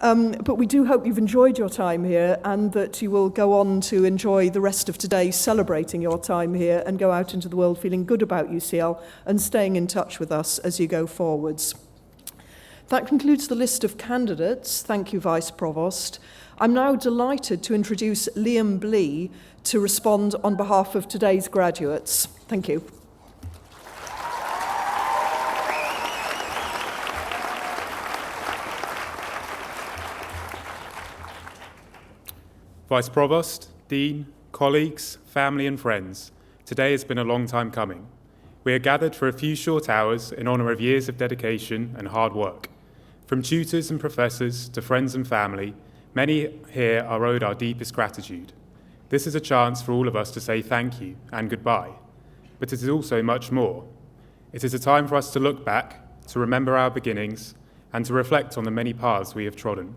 But we do hope you've enjoyed your time here and that you will go on to enjoy the rest of today celebrating your time here and go out into the world feeling good about UCL and staying in touch with us as you go forwards. That concludes the list of candidates. Thank you, Vice Provost. I'm now delighted to introduce Liam Blee to respond on behalf of today's graduates. Thank you. Vice Provost, Dean, colleagues, family and friends, today has been a long time coming. We are gathered for a few short hours in honour of years of dedication and hard work. From tutors and professors to friends and family, many here are owed our deepest gratitude. This is a chance for all of us to say thank you and goodbye, but it is also much more. It is a time for us to look back, to remember our beginnings, and to reflect on the many paths we have trodden.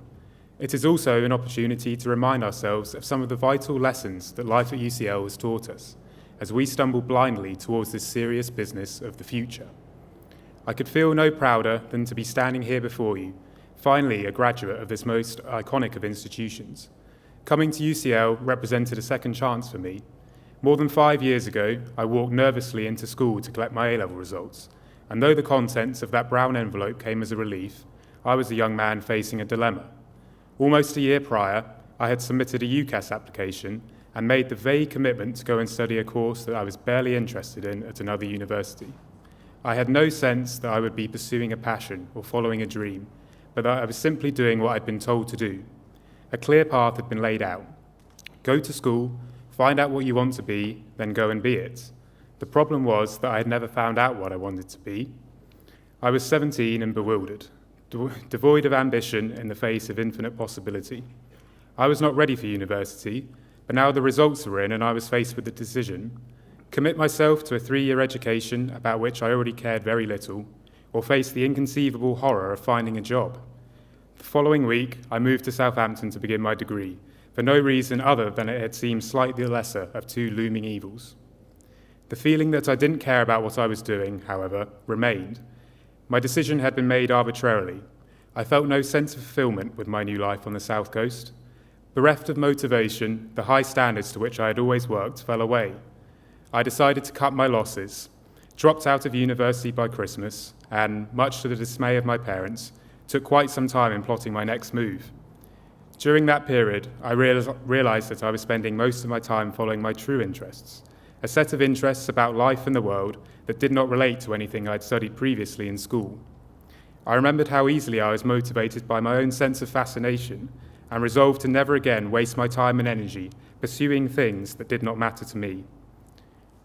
It is also an opportunity to remind ourselves of some of the vital lessons that life at UCL has taught us, as we stumble blindly towards this serious business of the future. I could feel no prouder than to be standing here before you, finally a graduate of this most iconic of institutions. Coming to UCL represented a second chance for me. More than 5 years ago, I walked nervously into school to collect my A-level results, and though the contents of that brown envelope came as a relief, I was a young man facing a dilemma. Almost a year prior, I had submitted a UCAS application and made the vague commitment to go and study a course that I was barely interested in at another university. I had no sense that I would be pursuing a passion or following a dream, but that I was simply doing what I'd been told to do. A clear path had been laid out. Go to school, find out what you want to be, then go and be it. The problem was that I had never found out what I wanted to be. I was 17 and bewildered, devoid of ambition in the face of infinite possibility. I was not ready for university, but now the results were in and I was faced with the decision: commit myself to a 3-year education about which I already cared very little, or face the inconceivable horror of finding a job. The following week, I moved to Southampton to begin my degree, for no reason other than it had seemed slightly lesser of two looming evils. The feeling that I didn't care about what I was doing, however, remained. My decision had been made arbitrarily. I felt no sense of fulfillment with my new life on the South Coast. Bereft of motivation, the high standards to which I had always worked fell away. I decided to cut my losses, dropped out of university by Christmas, and, much to the dismay of my parents, took quite some time in plotting my next move. During that period, I realised that I was spending most of my time following my true interests, a set of interests about life and the world that did not relate to anything I'd studied previously in school. I remembered how easily I was motivated by my own sense of fascination and resolved to never again waste my time and energy pursuing things that did not matter to me.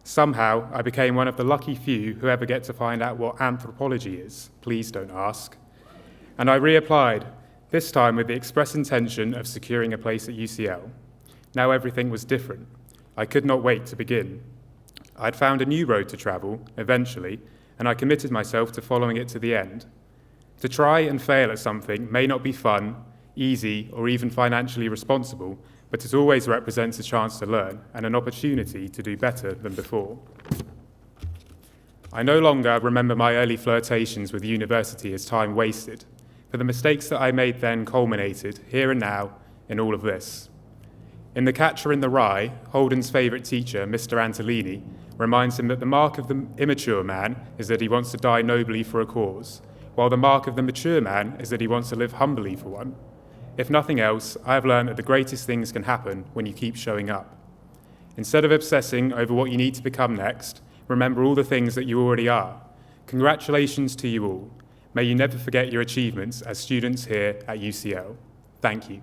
Somehow, I became one of the lucky few who ever get to find out what anthropology is. Please don't ask. And I reapplied, this time with the express intention of securing a place at UCL. Now everything was different. I could not wait to begin. I'd found a new road to travel, eventually, and I committed myself to following it to the end. To try and fail at something may not be fun, easy, or even financially responsible, but it always represents a chance to learn and an opportunity to do better than before. I no longer remember my early flirtations with university as time wasted, for the mistakes that I made then culminated, here and now, in all of this. In The Catcher in the Rye, Holden's favourite teacher, Mr. Antolini, reminds him that the mark of the immature man is that he wants to die nobly for a cause, while the mark of the mature man is that he wants to live humbly for one. If nothing else, I have learned that the greatest things can happen when you keep showing up. Instead of obsessing over what you need to become next, remember all the things that you already are. Congratulations to you all. May you never forget your achievements as students here at UCL. Thank you.